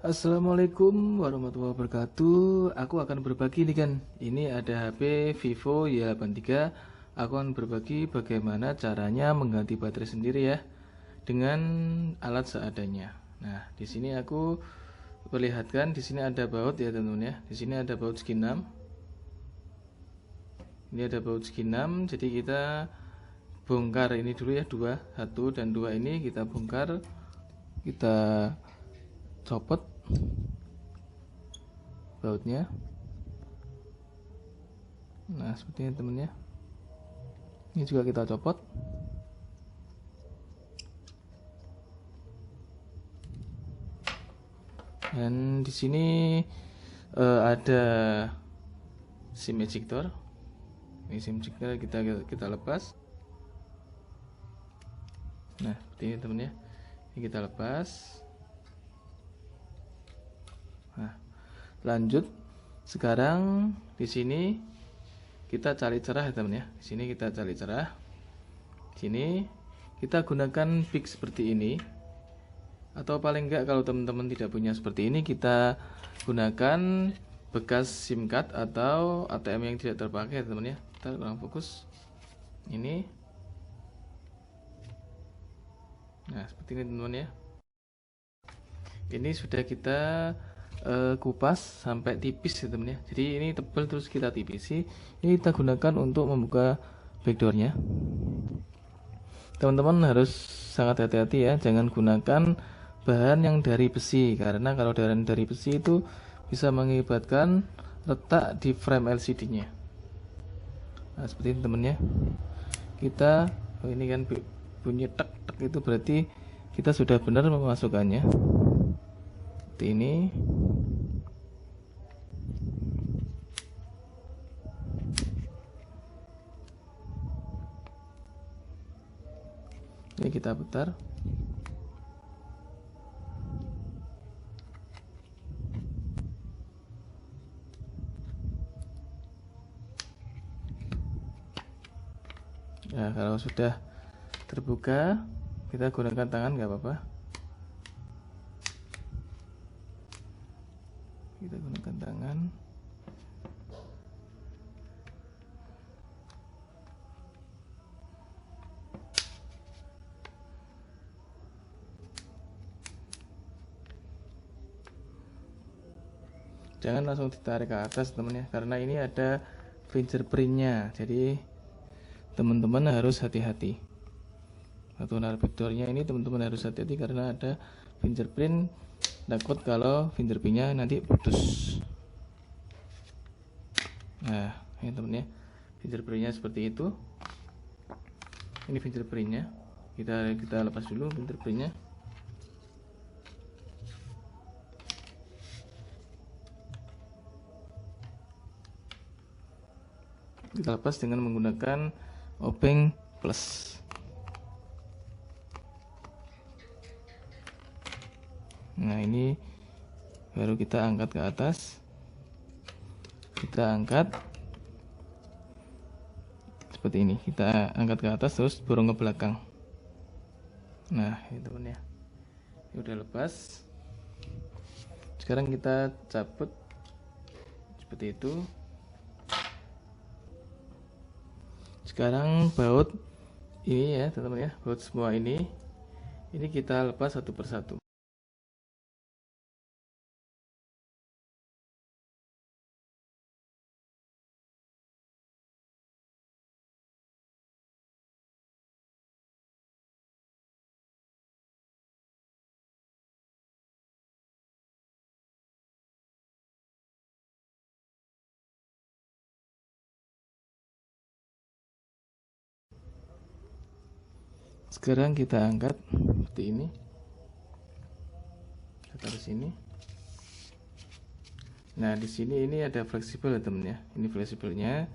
Assalamualaikum warahmatullahi wabarakatuh. Aku akan berbagi nih kan. Ini ada HP Vivo Y83. Aku akan berbagi bagaimana caranya mengganti baterai sendiri ya dengan alat seadanya. Nah, di sini aku perlihatkan di sini ada baut ya teman-teman ya. Di sini ada baut segi 6. Ini ada baut segi 6. Jadi kita bongkar ini dulu ya, dua, satu dan dua ini kita bongkar. Kita copot bautnya. Nah, seperti ini teman ya. Ini juga kita copot. Dan di sini ada SIM ejector. Ini SIM ejector kita lepas. Nah, seperti ini teman ya. Ini kita lepas. Nah, lanjut. Sekarang di sini kita cari cerah ya teman ya. Di sini kita cari cerah. Di sini kita gunakan big seperti ini. Atau paling enggak kalau teman-teman tidak punya seperti ini, kita gunakan bekas SIM card atau ATM yang tidak terpakai teman ya. Kita kurang fokus. Ini. Nah, seperti ini teman-teman ya. Ini sudah kita kupas sampai tipis ya teman ya. Jadi ini tebal terus kita tipisi. Ini kita gunakan untuk membuka backdoornya. Teman-teman harus sangat hati-hati ya, jangan gunakan bahan yang dari besi, karena kalau dari besi itu bisa mengakibatkan retak di frame LCD-nya. Nah, seperti ini teman ya. Kita ini kan bunyi tek tek itu berarti kita sudah benar memasukkannya. Seperti ini. Ini kita putar. Nah, kalau sudah terbuka, kita gunakan tangan nggak apa-apa. Kita gunakan tangan. Jangan langsung ditarik ke atas teman ya, karena ini ada fingerprintnya. Jadi teman-teman harus hati-hati. Atau backdoornya ini teman-teman harus hati-hati karena ada fingerprint. Takut kalau fingerprintnya nanti putus. Nah, ini teman ya, fingerprintnya seperti itu. Ini fingerprintnya. Kita lepas dulu fingerprintnya. Kita lepas dengan menggunakan obeng plus. Nah, ini baru kita angkat ke atas. Kita angkat seperti ini. Kita angkat ke atas terus dorong ke belakang. Nah, ini teman ya. Ini udah lepas. Sekarang kita cabut seperti itu. Sekarang baut ini ya teman-teman ya, baut semua ini kita lepas satu persatu. Sekarang kita angkat seperti ini. Kita taruh sini. Nah, di sini ini ada fleksibel ya teman ya. Ini fleksibelnya.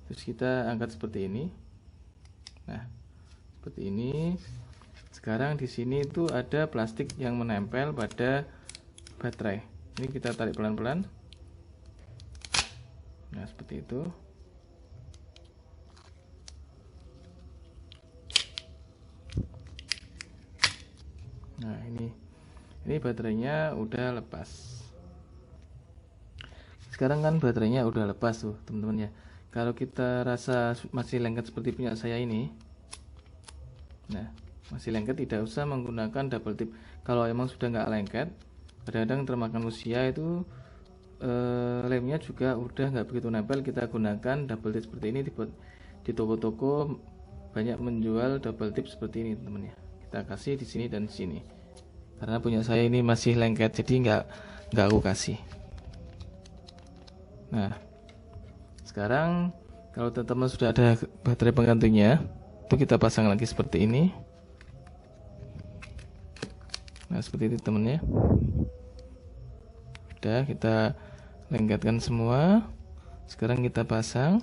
Terus kita angkat seperti ini. Nah, seperti ini. Sekarang di sini itu ada plastik yang menempel pada baterai. Ini kita tarik pelan-pelan. Nah, seperti itu. Nah, ini Ini baterainya udah lepas. Sekarang kan baterainya udah lepas tuh teman-teman ya. Kalau kita rasa masih lengket seperti punya saya ini, nah masih lengket, tidak usah menggunakan double tip. Kalau emang sudah nggak lengket, kadang-kadang termakan usia itu lemnya juga udah nggak begitu nempel. Kita gunakan double tip seperti ini. Di toko-toko banyak menjual double tip seperti ini teman-teman ya. Kita kasih di sini dan di sini. Karena punya saya ini masih lengket, jadi nggak aku kasih. Nah, sekarang kalau teman-teman sudah ada baterai penggantinya, itu kita pasang lagi seperti ini. Nah, seperti itu teman-teman ya. Udah kita lengketkan semua. Sekarang kita pasang.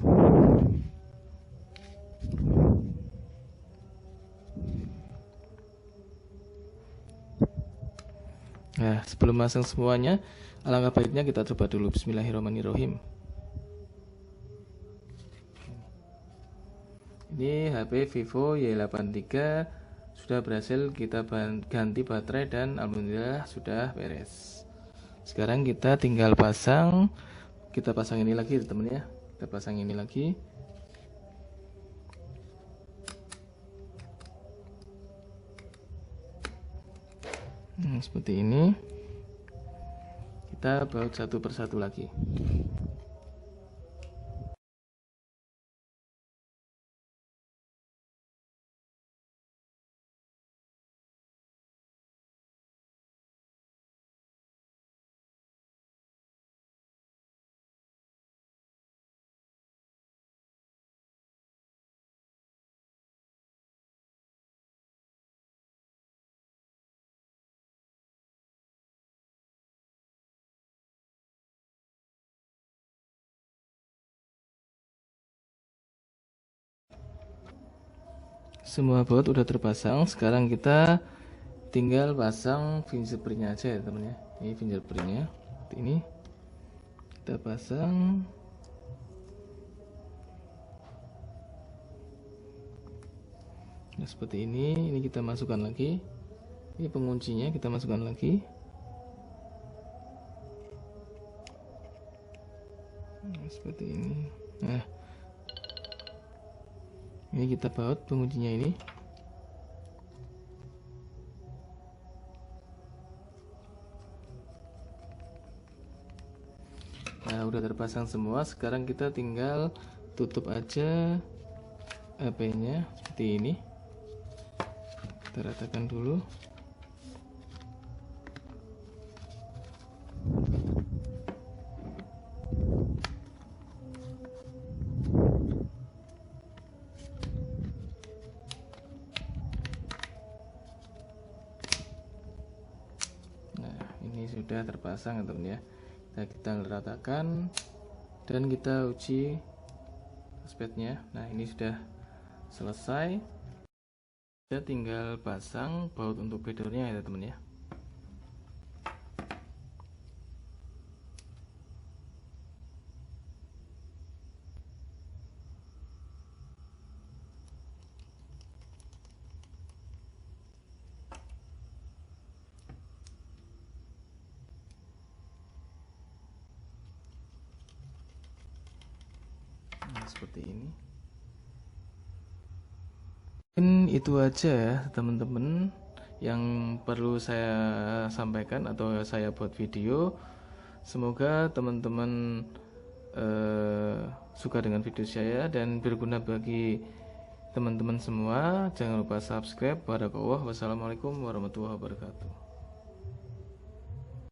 Nah, sebelum masang semuanya, alangkah baiknya kita coba dulu. Bismillahirrahmanirrahim. Ini HP Vivo Y83 sudah berhasil kita ganti baterai dan alhamdulillah sudah beres. Sekarang kita tinggal pasang. Kita pasang ini lagi teman ya. Kita pasang ini lagi. Seperti ini. Kita baut satu persatu lagi. Semua baut udah terpasang. Sekarang kita tinggal pasang fingerprintnya aja ya teman ya. Ini fingerprintnya seperti ini. Kita pasang. Nah, seperti ini kita masukkan lagi. Ini penguncinya kita masukkan lagi. Nah, seperti ini. Nah, ini kita baut penguncinya ini. Nah, udah terpasang semua. Sekarang kita tinggal tutup aja HP-nya seperti ini. Kita ratakan dulu. Nah, ini sudah terpasang teman ya. Kita ratakan dan kita uji touchpadnya. Nah, ini sudah selesai. Kita tinggal pasang baut untuk bedornya ya teman ya. Nah, seperti ini. Mungkin itu aja ya teman-teman yang perlu saya sampaikan atau saya buat video. Semoga teman-teman suka dengan video saya dan berguna bagi teman-teman semua. Jangan lupa subscribe. Wassalamualaikum warahmatullahi wabarakatuh.